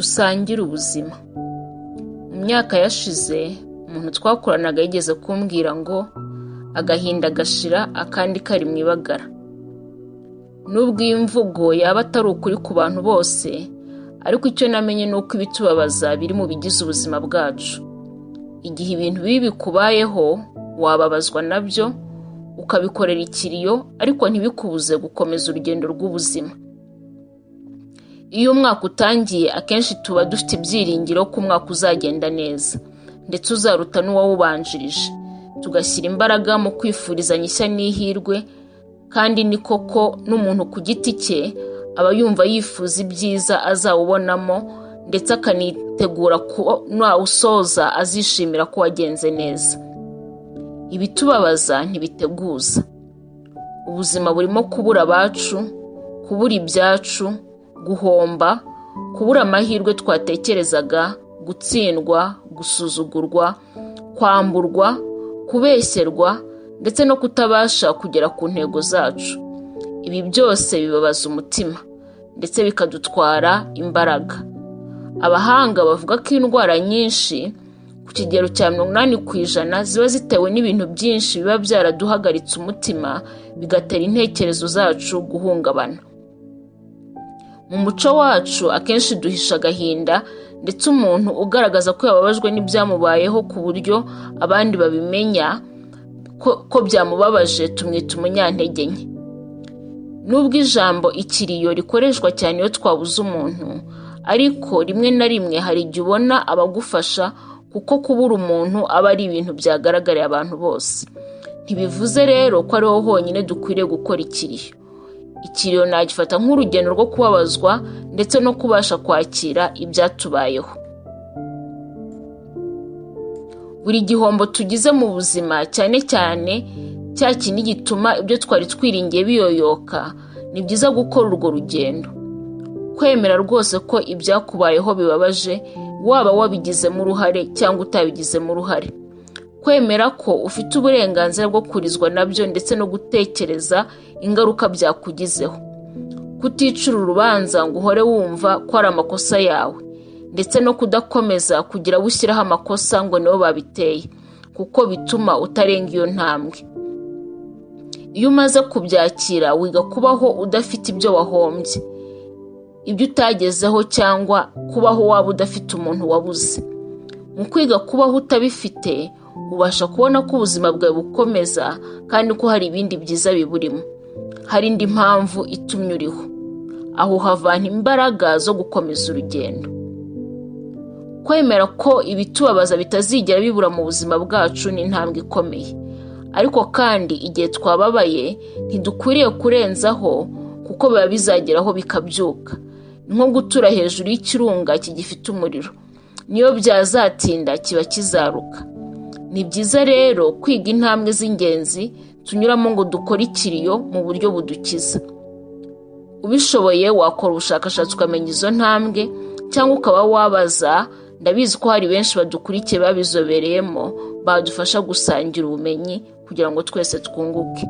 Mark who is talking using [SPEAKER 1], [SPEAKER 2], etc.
[SPEAKER 1] dusangire ubuzima. Mu myaka yashize umuntu twakoranaga yigeze kumbwira ngo agahinda gashira akandi kari mu ibagara. Nubwo iyi mvugo yaba atari ukuri ku bantu bose, ariko icyo namenye ni uko ibitubabaza biri mu bigize ubuzima bwacu. Igihe ibintu bibi bikubayeho wababazwa nabyo, ukabikorera ikiriyo, ariko ntibikubuze gukomeza urugendo rw'ubuzima. Iyo umwaka utangiye akenshi tuba dufite ibyiringiro ko umwaka uzagenda neza ndetse uzaruta n'uwawubanjirije, tugashyira imbaraga mu kwifurizanya ishya n'ihirwe, kandi ni koko n'umuntu ku giti cye aba yumva yifuza ibyiza azawubonamo ndetse akanitegura ko nawusoza azishimira ko wagenze neza. Ibitubabaza ntibiteguza. Ubuzima burimo kubura abacu, kubura ibyacu, guhomba, kubura amahirwe twatekerezaga, gutsindwa, gusuzugurwa, kwamburwa, kubeshyerwa ndetse no kutabasha kugera ku ntego zacu. Ibi byose bibabaza umutima ndetse bikadutwara imbaraga. Abahanga bavuga ko indwara nyinshi ku kigero cya 80% ziba zitewe n'ibintu byinshi biba byaraduhagaritse umutima, bigatera intekerezo zacu guhungabana. Mu muco wacu akenshi duhisha agahinda, ndetse umuntu ugaragaza ko yababajwe n'ibyamubayeho ku buryo abandi babimenya ko byamubabaje tumwita umunyantege nke. Nubwo ijambo ikiriyo rikoreshwa cyane iyo twabuze umuntu, ariko rimwe na rimwe hari igihe ubona abagufasha, kuko kubura umuntu aba ari ibintu byagaragarira abantu bose. Ntibivuze rero ko ariho honyine dukwiriye gukora ikiriyo. Ikiriyo nagifata nk'urugendo rwo kubabazwa ndetse no kubasha kwakira ibyatubayeho. Buri gihombo tugize mu buzima, cyane cyane cya kintu gituma ibyo twari twiringiye biyoyoka, ni byiza gukora urwo rugendo. Kwemera rwose ko ibyakubayeho bibabaje, waba wabigizemo uruhare cyangwa utabigizemo uruhare. Kwemera ko ufite uburenganzira bwo kurizwa nabyo ndetse no gutekereza ingaruka byakugizeho. Kuticira urubanza ngo uhore wumva ko ari amakosa yawe, ndetse no kudakomeza kugira bushyiraho amakosa ngo nibo babiteye, kuko bituma utarenga iyo ntambwe. Iyo umaze kubyakira wiga kubaho udafite ibyo wahombye, ibyo utagezeho, cyangwa kubaho waba udafite umuntu wabuze. Mu kwiga kubaho utabifite, ubasha kubona ko ubuzima bwawe bukomeza kandi ko hari ibindi byiza biburimo. Hari indi mpamvu itumye uriho. Aho havana imbaraga zo gukomeza urugendo. Kwemera ko ibitubabaza bitazigera bibura mu buzima bwacu ni intambwe ikomeye. Ariko kandi igihe twababaye ntidukwiriye kurenzaho, kuko biba bizageraho bikabyuka. Nko gutura hejuru y'ikirunga kigifite umuriro, niyo byazatinda kiba kizaruka. Ni byiza rero kwiga intambwe z'ingenzi tunyuramo ngo dukore ikiriyo mu buryo budukiza. Ubishoboye wakora ubushakashatsi ukamenya izo ntambwe, cyangwa ukaba wabaza. Ndabizi ko hari benshi badukurikiye babizobereyemo, badufasha gusangira ubumenyi kugira ngo twese twunguke.